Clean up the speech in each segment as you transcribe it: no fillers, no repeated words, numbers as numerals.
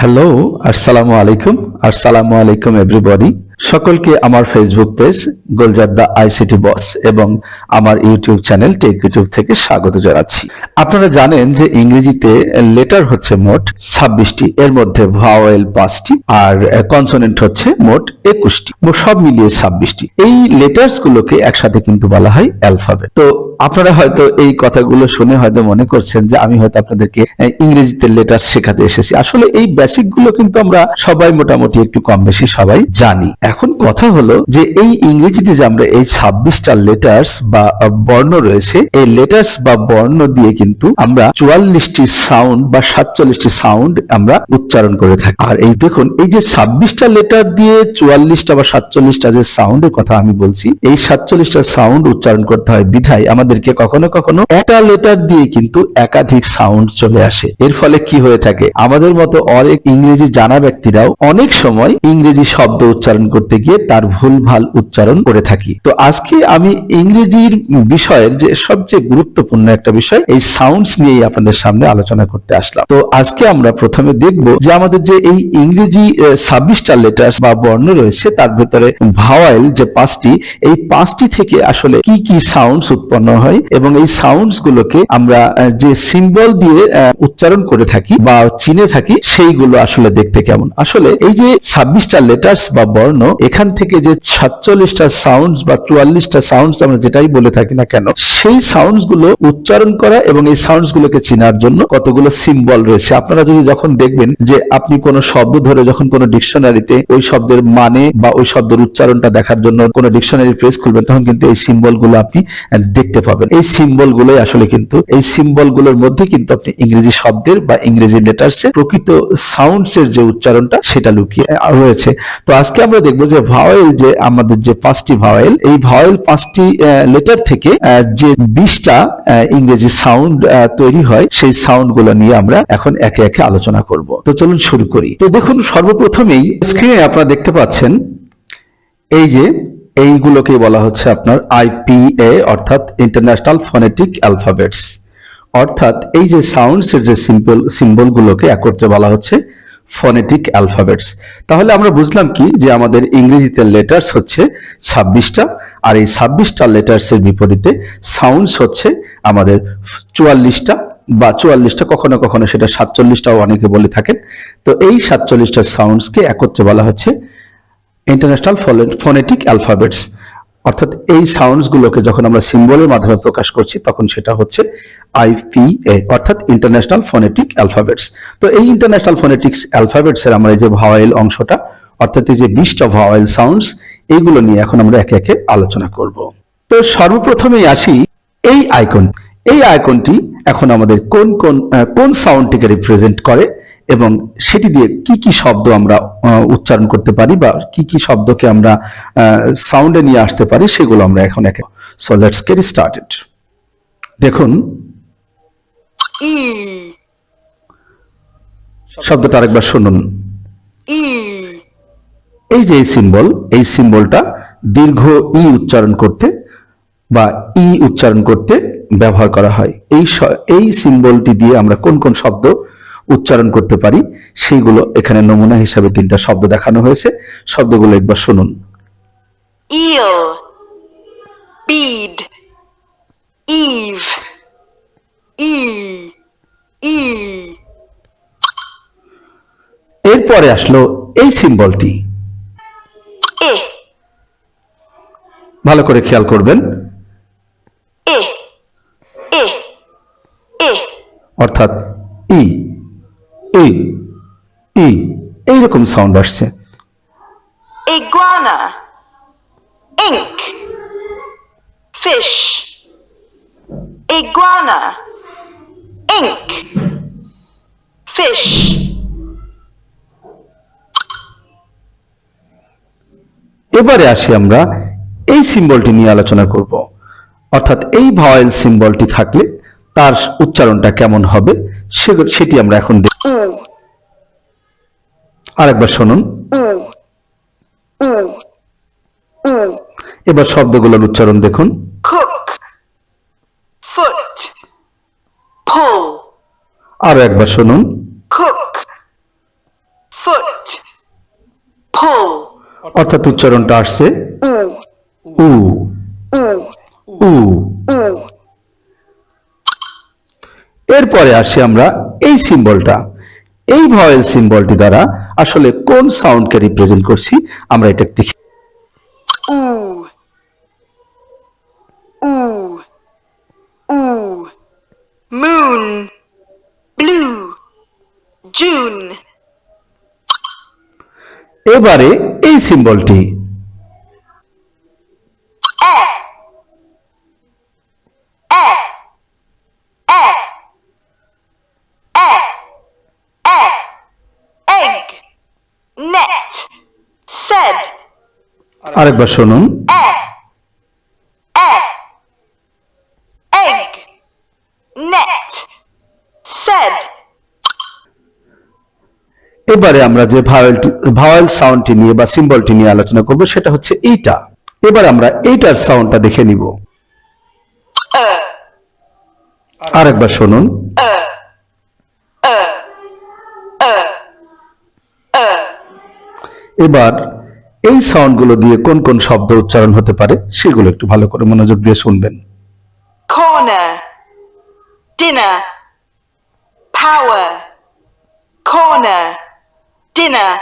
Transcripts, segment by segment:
Hello, আসসালামু আলাইকুম everybody. সকলকে আমার ফেসবুক পেজ গোলজার দা আইসিটি বস এবং আমার ইউটিউব চ্যানেল টেক ইউটিউব থেকে স্বাগত জানাচ্ছি। আপনারা জানেন যে ইংরেজিতে লেটার হচ্ছে মোট 26টি, এর মধ্যে ভাওয়েল 5টি আর কনসোনেন্ট হচ্ছে মোট 21টি, সব মিলিয়ে 26টি। এই লেটার্স গুলোকে একসাথে কিন্তু বলা হয় অ্যালফাবেট। তো আপনারা হয়তো এই কথাগুলো শুনে হয়তো মনে করছেন যে আমি হয়তো আপনাদেরকে ইংরেজিতে লেটার শেখাতে এসেছি। আসলে এই বেসিক গুলো কিন্তু আমরা সবাই মোটামুটি একটু কম বেশি সবাই জানি। এখন কথা হলো যে এই ইংরেজিতে যে আমরা এই 26টা লেটার্স বা বর্ণ রয়েছে, এই লেটার্স বা বর্ণ দিয়ে কিন্তু আমরা 44টি সাউন্ড বা 47টি সাউন্ড আমরা উচ্চারণ করে থাকি। আর এই দেখুন, এই যে 26টা লেটার দিয়ে 44টা বা 47টা যে সাউন্ডের কথা আমি বলছি, এই 47টা সাউন্ড উচ্চারণ করতে হয় বিধায় আমাদেরকে কখনো কখনো একটা লেটার দিয়ে কিন্তু একাধিক সাউন্ড চলে আসে। এর ফলে কি হয়ে থাকে, আমাদের মতো অনেক ইংরেজি জানা ব্যক্তিরাও অনেক সময় ইংরেজি শব্দ উচ্চারণ করতে গিয়ে তার ভুলভাল উচ্চারণ করে থাকি। তো আজকে আমি ইংরেজির বিষয়ের যে সবচেয়ে গুরুত্বপূর্ণ একটা বিষয়, এই সাউন্ডস নিয়েই আপনাদের সামনে আলোচনা করতে আসলাম। তো আজকে আমরা প্রথমে দেখব যে আমাদের যে এই ইংরেজি 26টা লেটার্স বা বর্ণ রয়েছে, তার ভিতরে ভাওয়েল যে 5টি, এই 5টি থেকে আসলে কি কি সাউন্ডস উৎপন্ন হয় এবং এই সাউন্ডস গুলোকে আমরা যে সিম্বল দিয়ে উচ্চারণ করে থাকি বা চিনে থাকি, সেইগুলো আসলে দেখতে কেমন। আসলে এই যে 26টা লেটার্স বা বর্ণ, এখান থেকে যে 47টা সাউন্ডস বা 44টা সাউন্ডস আমরা যেটাই বলে থাকি না কেন, সেই সাউন্ডস গুলো উচ্চারণ করা এবং এই সাউন্ডস গুলোকে চেনার জন্য কতগুলো সিম্বল রয়েছে। আপনারা যদি যখন দেখবেন যে আপনি কোনো শব্দ ধরে যখন কোনো ডিকশনারিতে ওই শব্দের মানে বা ওই শব্দের উচ্চারণটা দেখার জন্য কোনো ডিকশনারি পেজ খুলবেন, তখন কিন্তু এই সিম্বল গুলো আপনি দেখতে পাবেন। এই সিম্বল গুলোই আসলে কিন্তু এই সিম্বল গুলোর মধ্যে কিন্তু আপনি ইংরেজি শব্দের বা ইংরেজি লেটার্সের প্রকৃত সাউন্ডস এর যে উচ্চারণটা সেটা লুকিয়ে রয়েছে। তো আজকে আমরা দেখবো যে ভাওয়েল, যে আমাদের যে 5টি ভাওয়েল, এই ভাওয়েল 5টি লেটার থেকে যে 20টা ইংরেজি সাউন্ড তৈরি হয়, সেই সাউন্ড গুলো নিয়ে আমরা এখন একে একে আলোচনা করব। তো চলুন শুরু করি। তো দেখুন, সর্বপ্রথমেই স্ক্রিনে আপনারা দেখতে পাচ্ছেন এই যে এইগুলোকে বলা হচ্ছে আপনার আইপিএ, অর্থাৎ ইন্টারন্যাশনাল ফনেটিক অ্যালফাবেটস। অর্থাৎ এই যে সাউন্ডস এর যে সিম্বল গুলোকে একত্রে বলা হচ্ছে ফনেটিক অ্যালফাবেটস। তাহলে আমরা বুঝলাম কি, যে আমাদের ইংরেজিতে লেটার্স হচ্ছে 26টা, আর এই 26টা লেটার্স এর বিপরীতে সাউন্ডস হচ্ছে আমাদের 44টা বা 44টা, কখনো কখনো সেটা 47টাও অনেকে বলে থাকেন। তো এই 47টা সাউন্ডসকে একত্রে বলা হচ্ছে ইন্টারন্যাশনাল ফনেটিক অ্যালফাবেটস। অর্থাৎ এই সাউন্ডস গুলোকে যখন আমরা সিম্বলের মাধ্যমে প্রকাশ করছি, তখন সেটা হচ্ছে আইপিএ, অর্থাৎ ইন্টারন্যাশনাল ফনেটিক অ্যালফাবেটস। তো এই ইন্টারন্যাশনাল ফনেটিক্স অ্যালফাবেটস এর আমরা এই যে ভাওয়েল অংশটা, অর্থাৎ এই যে 20টা ভাওয়েল সাউন্ডস, এইগুলো নিয়ে এখন আমরা একে একে আলোচনা করব। তো সর্বপ্রথমেই আসি এই আইকন। এই আইকনটি এখন আমাদের কোন সাউন্ডটিকে রিপ্রেজেন্ট করে এবং সেটি দিয়ে কি কি শব্দ আমরা উচ্চারণ করতে পারি বা কি কি শব্দকে আমরা সাউন্ডে নিয়ে আসতে পারি, সেগুলো আমরা এখন একে। So let's get started. দেখুন, ই শব্দটা আরেকবার শুনুন। ই এই যে এই সিম্বলটা দীর্ঘ ই উচ্চারণ করতে বা ই উচ্চারণ করতে ব্যবহার করা হয়। এই সিম্বলটি দিয়ে আমরা কোন কোন শব্দ উচ্চারণ করতে পারি, সেইগুলো এখানে নমুনা হিসাবে 3টা শব্দ দেখানো হয়েছে। শব্দগুলো একবার শুনুন। eel, bead, eve, e, e, এরপরে আসলো এই সিম্বলটি, eh, ভালো করে খেয়াল করবেন, eh, eh, eh, অর্থাৎ ই ই ই, এইরকম সাউন্ড আসছে। iguana, ink, fish, iguana, ink, fish, এবারে আসি আমরা এই সিম্বলটি নিয়ে আলোচনা করব। অর্থাৎ এই ভাওয়েল সিম্বলটি থাকলে তার উচ্চারণটা কেমন হবে সেটি আমরা এখন দেখব। u, আরেকবার শুনুন। u, u, u, এবার শব্দগুলোর উচ্চারণ দেখুন। cook, foot, pull, আরো একবার শুনুন। cook, অর্থাৎ উচ্চারণটা আসছে উ উ। এরপরে আসি আমরা এই সিম্বলটা, এই ভয়েল সিম্বলটি দ্বারা আসলে কোন সাউন্ডকে রিপ্রেজেন্ট করছি আমরা এটা দেখি। Moon, blue, June. এবারে এই সিম্বলটি Egg, net, said. আরেকবার শুনুন। Egg, net, said. এবারে আমরা যে ভাওয়েল সাউন্ডটি নিয়ে বা সিম্বলটি নিয়ে আলোচনা করব সেটা হচ্ছে এইটা। এবার আমরা এইটার সাউন্ডটা দেখে নিব। আরেকবার শুনুন। এবার এই সাউন্ডগুলো দিয়ে কোন কোন শব্দ উচ্চারণ হতে পারে সেগুলো একটু ভালো করে মনোযোগ দিয়ে শুনবেন। Corner, dinner, power. Corner, dinner,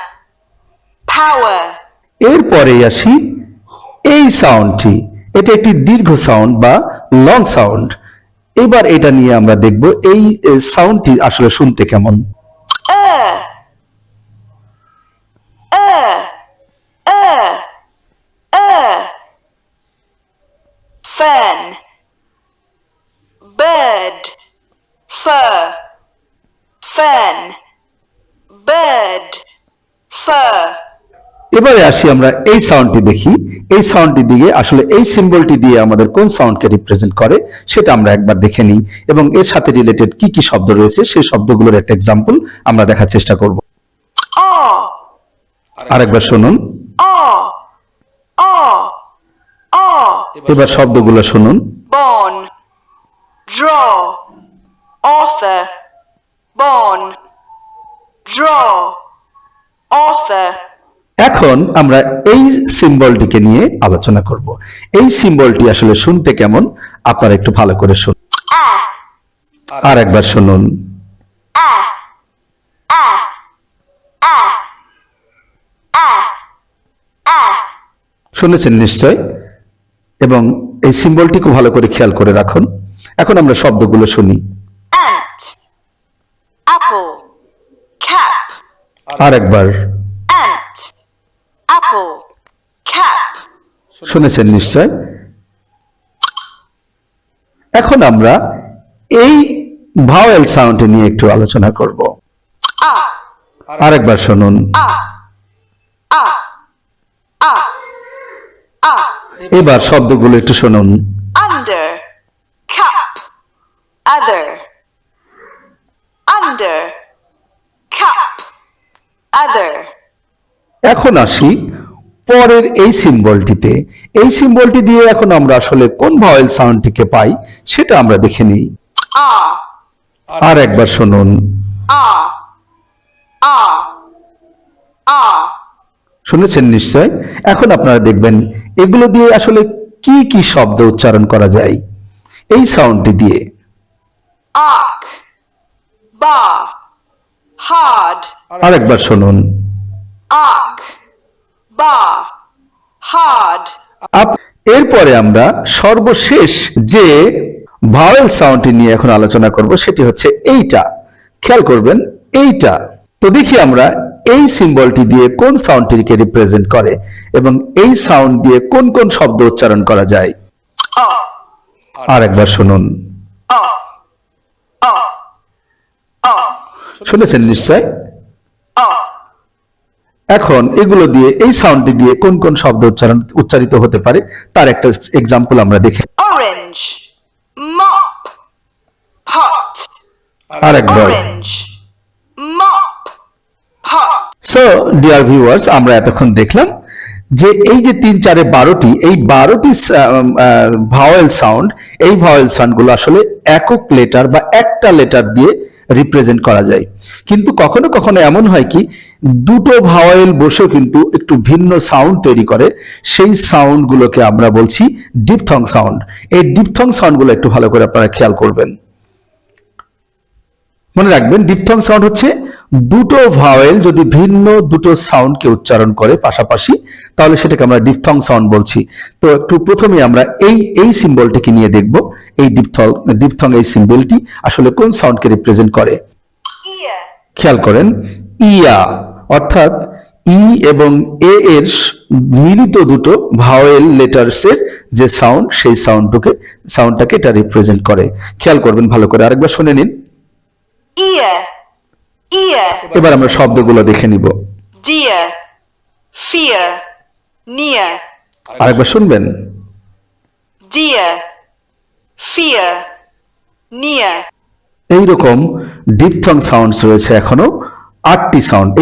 power. এরপরেই আসি এই সাউন্ডটি, এটা একটি দীর্ঘ সাউন্ড বা লং সাউন্ড। এবার এটা নিয়ে আমরা দেখব এই সাউন্ডটি আসলে শুনতে কেমন। Fern, bird, fur. Fern, bird, fur. এবারে আসি আমরা এই সাউন্ডটি দেখি। এই সাউন্ডটি দিয়ে আসলে এই সিম্বলটি দিয়ে আমাদের কোন সাউন্ডকে রিপ্রেজেন্ট করে সেটা আমরা একবার দেখে নিই এবং এর সাথে রিলেটেড কি কি শব্দ রয়েছে সেই শব্দগুলোর একটা এক্সাম্পল আমরা দেখার চেষ্টা করব। আরেকবার শুনুন। এবার শব্দগুলো শুনুন। Born, draw, author. Born, draw, author. এখন আমরা এই সিম্বলটিকে নিয়ে আলোচনা করব। এই সিম্বলটি আসলে শুনতে কেমন আপনারা একটু ভালো করে শুনুন। আর একবার শুনুন। শুনেছেন নিশ্চয়, এবং এই সিম্বলটি খুব ভালো করে খেয়াল করে রাখুন। এখন আমরা শব্দগুলো শুনি। Ant, apple, cap. আর একবার। Ant, apple, cap. শুনেছেন নিশ্চয়। এখন আমরা এই ভাওয়েল সাউন্ড নিয়ে একটু আলোচনা করব। আরেকবার শুনুন। এবার শব্দগুলো একটু শুনুন। Under, cap, other. Under, cap, other. এখন আসি পরের এই সিম্বলটিতে। এই সিম্বলটি দিয়ে এখন আমরা আসলে কোন ভাওয়েল সাউন্ডটিকে পাই সেটা আমরা দেখে নিই। আর একবার শুনুন। শুনেছেন নিশ্চয়। এখন আপনারা দেখবেন এগুলো দিয়ে আসলে কি কি শব্দ উচ্চারণ করা যায় এই সাউন্ডটি দিয়ে। Arc, bar, hard. আরেকবার শুনুন। Arc, bar, hard. এরপরে আমরা সর্বশেষ যে ভাওয়েল সাউন্ডটি নিয়ে এখন আলোচনা করব সেটি হচ্ছে এইটা। খেয়াল করবেন এইটা। তো দেখি আমরা এই সিম্বলটি দিয়ে কোন সাউন্ডটিকে রিপ্রেজেন্ট করে এবং এই সাউন্ড দিয়ে কোন কোন শব্দ উচ্চারণ করা যায়। আরেকবার শুনুন। শুনেছেন নিশ্চয়। এখন এগুলো দিয়ে এই সাউন্ডটি দিয়ে কোন কোন শব্দ উচ্চারিত হতে পারে তার একটা এক্সাম্পল আমরা দেখি। Orange, mop, pot. আরেকবার। Orange, mop, pot. So dear viewers, আমরা এতক্ষণ দেখলাম যে এই যে 3 4 12টি এই 12টি ভাওয়েল সাউন্ড, এই ভাওয়েল সাউন্ডগুলো আসলে একক লেটার বা একটা লেটার দিয়ে রিপ্রেজেন্ট করা যায়। কিন্তু কখনো কখনো এমন হয় কি দুটো ভাওয়েল বসেও কিন্তু একটু ভিন্ন সাউন্ড তৈরি করে, সেই সাউন্ডগুলোকে আমরা বলছি ডিপথং সাউন্ড। এই ডিপথং সাউন্ডগুলো একটু ভালো করে আপনারা খেয়াল করবেন। মনে রাখবেন ডিপথং সাউন্ড হচ্ছে দুটো ভাওয়েল যদি ভিন্ন দুটো সাউন্ডকে উচ্চারণ করে পাশাপাশি, তাহলে সেটাকে আমরা ডিপথং সাউন্ড বলছি। তো একটু প্রথমে আমরা এই সিম্বলটিকে নিয়ে দেখব, এই ডিপথং এই সিম্বলটি আসলে কোন সাউন্ডকে রিপ্রেজেন্ট করে। ear, খেয়াল করেন ইয়া, অর্থাৎ ই এবং এ এর মিলিত দুটো ভাওয়েল লেটারসের যে সাউন্ড, সেই সাউন্ডটাকে এটা রিপ্রেজেন্ট করে। খেয়াল করবেন ভালো করে, আরেকবার শুনে নিন। ear, ear, এবার আমরা শব্দগুলো দেখে নিব। dear, fear, near, আরেকবার শুনবেন। dear, fear, near, এইরকম ডিপথং সাউন্ডস রয়েছে এখনো 8টি সাউন্ড।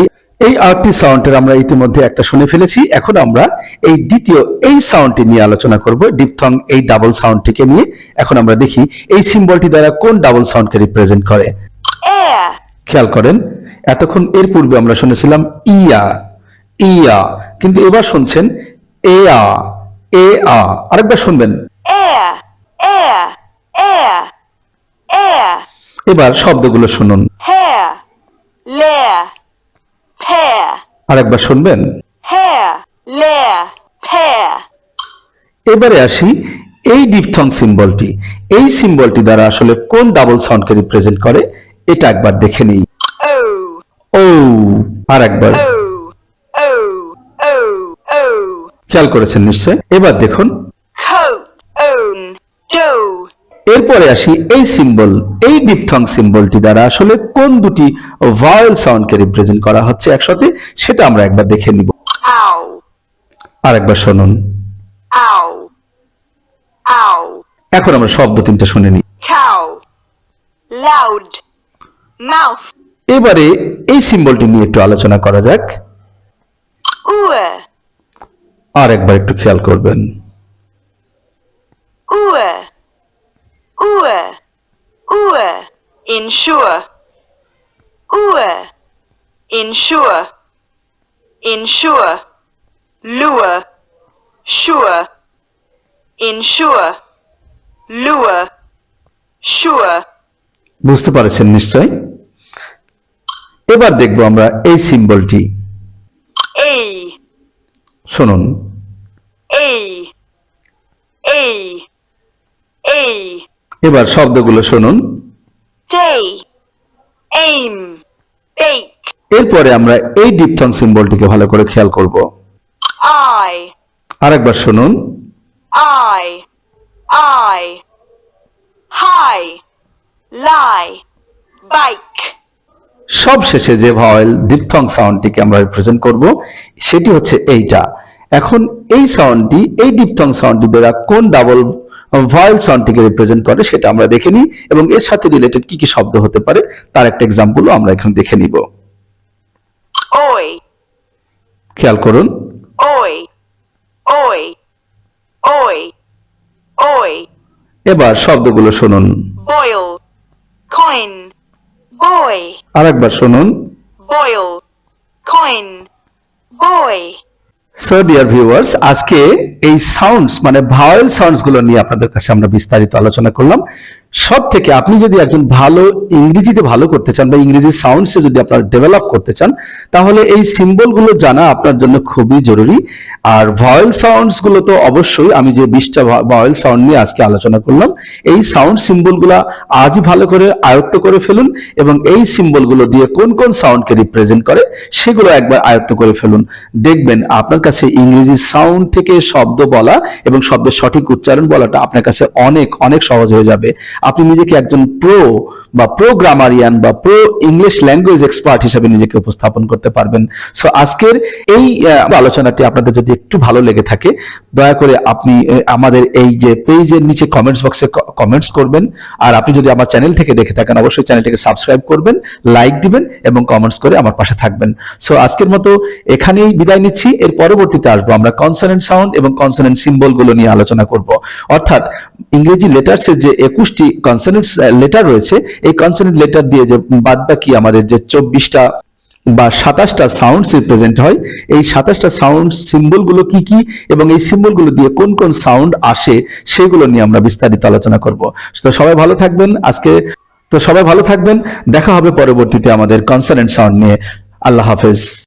এই 8টি সাউন্ডের আমরা ইতিমধ্যে একটা শুনে ফেলেছি। এখন আমরা এই দ্বিতীয় এই সাউন্ডটি নিয়ে আলোচনা করব, ডিপথং এই ডাবল সাউন্ডটিকে নিয়ে। এখন আমরা দেখি এই সিম্বলটি দ্বারা কোন ডাবল সাউন্ডকে রিপ্রেজেন্ট করে। air, খেয়াল করেন এতক্ষণ এর পূর্বে আমরা শুনেছিলাম ইয়া ইয়া, কিন্তু এবার শুনছেন এয়া এ আ। আরেকবার শুনবেন। air, air, air, air, এবার শব্দগুলো শুনুন। hair, lair, pear, আরেকবার শুনবেন। hair, lair, pear, এবারে আসি এই ডিপথং সিম্বলটি, এই সিম্বলটি দ্বারা আসলে কোন ডাবল সাউন্ডকে রিপ্রেজেন্ট করে এটা একবার দেখে নিই। o, ও, আর একবার। o, o, o, o, খেয়াল করেছেন নিশ্চয়। এবার দেখুন coat, own, do, এরপরে আসি এই সিম্বল, এই ডিপথং সিম্বলটি দ্বারা আসলে কোন দুটি ভাওয়েল সাউন্ডকে রিপ্রেজেন্ট করা হচ্ছে একসাথে, সেটা আমরা একবার দেখে নিব। ow, আর একবার শুনুন। ow, ow, এখন আমরা শব্দ তিনটা শুনে নিই। cow, loud, mouth, এবারে এই সিম্বলটি নিয়ে একটু আলোচনা করা যাক। oor, আর একবার একটু খেয়াল করবেন। oor, oor, oor, ensure, oor, ensure, ensure, lure, sure, ensure, lure, sure, বুঝতে পারছেন নিশ্চয়। এবার দেখব আমরা এই সিম্বলটি, a, শুনুন। a, a, a, এবার শব্দগুলো শুনুন। day, aim, bake, এরপরে আমরা এই ডিপথং সিম্বলটিকে ভালো করে খেয়াল করব। I, আরেকবার শুনুন। I, high, lie, bike, সব শেষে যে ভাওয়েল ডিপথং সাউন্ডটিকে আমরা রিপ্রেজেন্ট করব সেটি হচ্ছে এইটা। এখন এই সাউন্ডটি, এই ডিপথং সাউন্ডটি দ্বারা কোন ডাবল ভাওয়েল সাউন্ডটিকে রিপ্রেজেন্ট করে সেটা আমরা দেখে নিই, এবং এর সাথে রিলেটেড কি কি শব্দ হতে পারে তার একটা এক্সাম্পলও আমরা এখানে দেখে নিব। oi, খেয়াল করুন। oi, oi, oi, oi, এবার শব্দগুলো শুনুন। boil, coin, boy, আরেকবার শুনুন। boil, coin, boy, so dear viewers, আজকে এই সাউন্ডস মানে ভাওয়েল সাউন্ডস গুলো নিয়ে আপনাদের কাছে আমরা বিস্তারিত আলোচনা করলাম। সব থেকে আপনি যদি একজন ভালো ইংরেজিতে ভালো করতে চান বা ইংরেজি সাউন্ডসে যদি আপনারা ডেভেলপ করতে চান, তাহলে এই সিম্বলগুলো জানা আপনার জন্য খুবই জরুরি। আর ভাওয়েল সাউন্ডস গুলো তো অবশ্যই, আমি যে 20টা ভাওয়েল সাউন্ড নিয়ে আজকে আলোচনা করলাম, এই সাউন্ড সিম্বলগুলো আজই ভালো করে আয়ত্ত করে ফেলুন, এবং এই সিম্বলগুলো দিয়ে কোন কোন সাউন্ডকে রিপ্রেজেন্ট করে সেগুলো একবার আয়ত্ত করে ফেলুন। দেখবেন আপনার কাছে ইংরেজি সাউন্ড থেকে শব্দ বলা এবং শব্দের সঠিক উচ্চারণ বলাটা আপনার কাছে অনেক অনেক সহজ হয়ে যাবে। আপনি নিজেকে একজন বা প্রো গ্রামারিয়ান বা প্রো ইংলিশ ল্যাঙ্গুয়েজ এক্সপার্ট হিসেবে নিজেকে উপস্থাপন করতে পারবেন। সো আজকের এই আলোচনাটি আপনাদের যদি একটু ভালো লেগে থাকে, দয়া করে আপনি আমাদের এই যে পেজের নিচে কমেন্টস বক্সে কমেন্টস করবেন। আর আপনি যদি আমার চ্যানেল থেকে দেখে থাকেন, অবশ্যই চ্যানেলটিকে সাবস্ক্রাইব করবেন, লাইক দিবেন এবং কমেন্টস করে আমার পাশে থাকবেন। সো আজকের মতো এখানেই বিদায় নিচ্ছি। এর পরবর্তীতে আসবো আমরা কনসোনেন্ট সাউন্ড এবং কনসোনেন্ট সিম্বল গুলো নিয়ে আলোচনা করব। অর্থাৎ ইংরেজি লেটার্সের যে 21টি কনসোনেন্ট লেটার রয়েছে, এই কনসোনেন্ট লেটার দিয়ে যে বাদবাকি আমাদের যে 24টা বা 27টা সাউন্ডস প্রেজেন্ট হয়, এই 27টা সাউন্ড সিম্বল গুলো কি কি এবং এই সিম্বল গুলো দিয়ে কোন কোন সাউন্ড আসে সেগুলো নিয়ে আমরা বিস্তারিত আলোচনা করব। তো সবাই ভালো থাকবেন। সবাই ভালো থাকবেন। দেখা হবে পরবর্তীতে আমাদের কনসোনেন্ট সাউন্ড নিয়ে। আল্লাহ হাফেজ।